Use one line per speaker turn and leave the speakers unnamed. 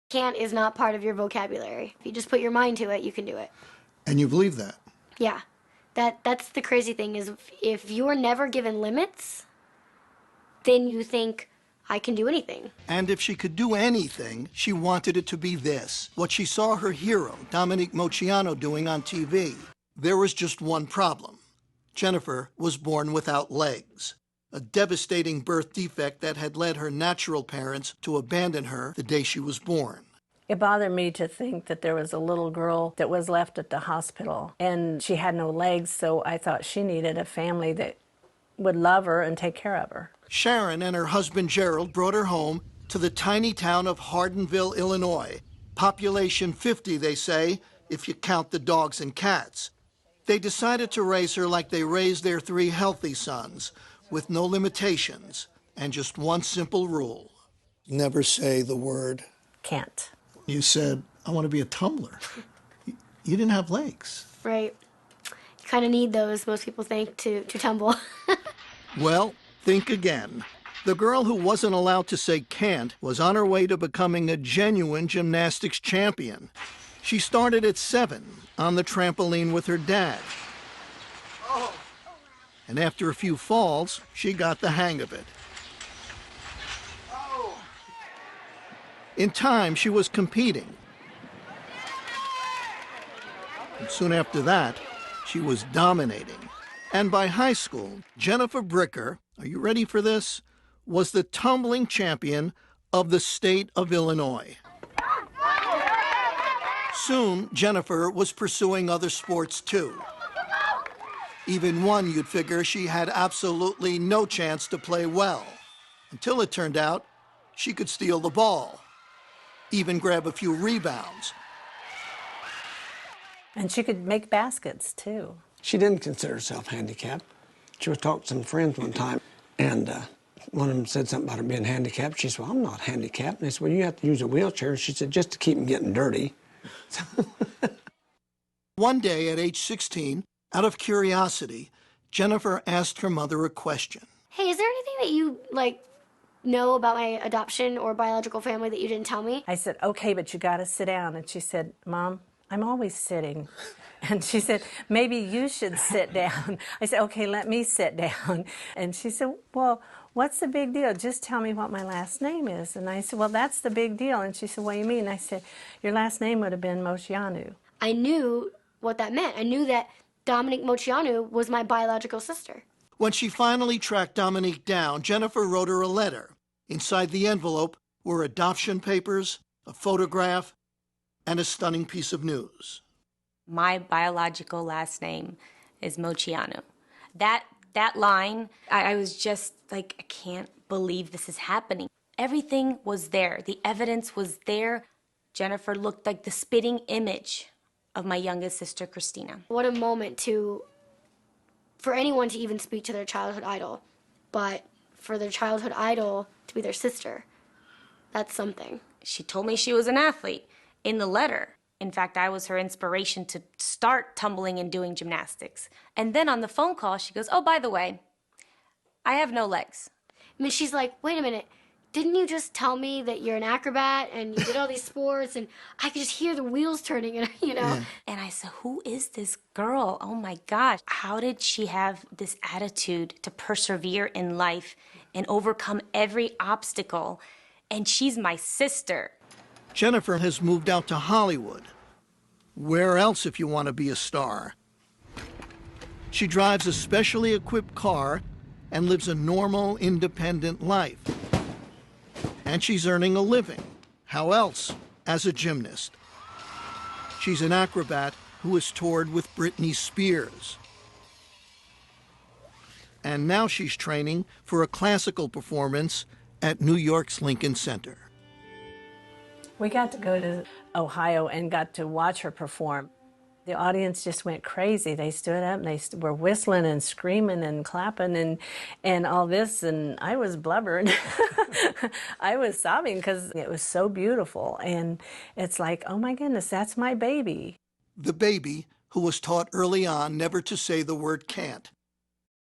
Can't is not part of your vocabulary. If you just put your mind to it, you can do it.
And you believe that?
Yeah. That's the crazy thing is if you're never given limits, then you think, I can do anything.
And if she could do anything, she wanted it to be this, what she saw her hero, Dominique Moceanu, doing on TV. There was just one problem. Jennifer was born without legs, a devastating birth defect that had led her natural parents to abandon her the day she was born.
It bothered me to think that there was a little girl that was left at the hospital and she had no legs, so I thought she needed a family that would love her and take care of her.
Sharon and her husband Gerald brought her home to the tiny town of Hardinville, Illinois. Population 50, they say, if you count the dogs and cats. They decided to raise her like they raised their 3 healthy sons, with no limitations and just one simple rule. Never say the word
Can't.
You said, I want to be a tumbler. You didn't have legs.
Right. You kind of need those, most people think, to tumble.
Well, think again. The girl who wasn't allowed to say can't was on her way to becoming a genuine gymnastics champion. She started at 7 on the trampoline with her dad. And after a few falls, she got the hang of it. In time, she was competing. And soon after that, she was dominating. And by high school, Jennifer Bricker, are you ready for this, was the tumbling champion of the state of Illinois. Soon, Jennifer was pursuing other sports too. Even one you'd figure she had absolutely no chance to play well, until it turned out she could steal the ball, even grab a few rebounds.
And she could make baskets, too.
She didn't consider herself handicapped. She was talking to some friends one time, and one of them said something about her being handicapped. She said, well, I'm not handicapped. And they said, well, you have to use a wheelchair. She said, just to keep them getting dirty.
One day at age 16, out of curiosity, Jennifer asked her mother a question.
Hey, is there anything that you, know about my adoption or biological family that you didn't tell me?
I said, okay, but you got to sit down. And she said, Mom, I'm always sitting. And she said, maybe you should sit down. I said, okay, let me sit down. And she said, well, what's the big deal? Just tell me what my last name is. And I said, well, that's the big deal. And she said, what do you mean? I said, your last name would have been Moceanu.
I knew what that meant. I knew that Dominique Moceanu was my biological sister.
When she finally tracked Dominique down, Jennifer wrote her a letter. Inside the envelope were adoption papers, a photograph, and a stunning piece of news.
My biological last name is Moceanu. That line, I was just like, I can't believe this is happening. Everything was there. The evidence was there. Jennifer looked like the spitting image of my youngest sister, Christina.
What a moment for anyone to even speak to their childhood idol, but for their childhood idol to be their sister, that's something.
She told me she was an athlete in the letter. In fact, I was her inspiration to start tumbling and doing gymnastics. And then on the phone call, she goes, oh, by the way, I have no legs.
I mean, she's like, wait a minute, didn't you just tell me that you're an acrobat and you did all these sports? And I could just hear the wheels turning, and
Yeah.
And I said, who is this girl? Oh my gosh. How did she have this attitude to persevere in life and overcome every obstacle? And she's my sister.
Jennifer has moved out to Hollywood. Where else if you want to be a star? She drives a specially equipped car and lives a normal, independent life. And she's earning a living. How else? As a gymnast. She's an acrobat who has toured with Britney Spears. And now she's training for a classical performance at New York's Lincoln Center.
We got to go to Ohio and got to watch her perform. The audience just went crazy. They stood up and they were whistling and screaming and clapping and all this, and I was blubbering. I was sobbing because it was so beautiful, and it's like, oh my goodness, that's my baby.
The baby who was taught early on never to say the word can't.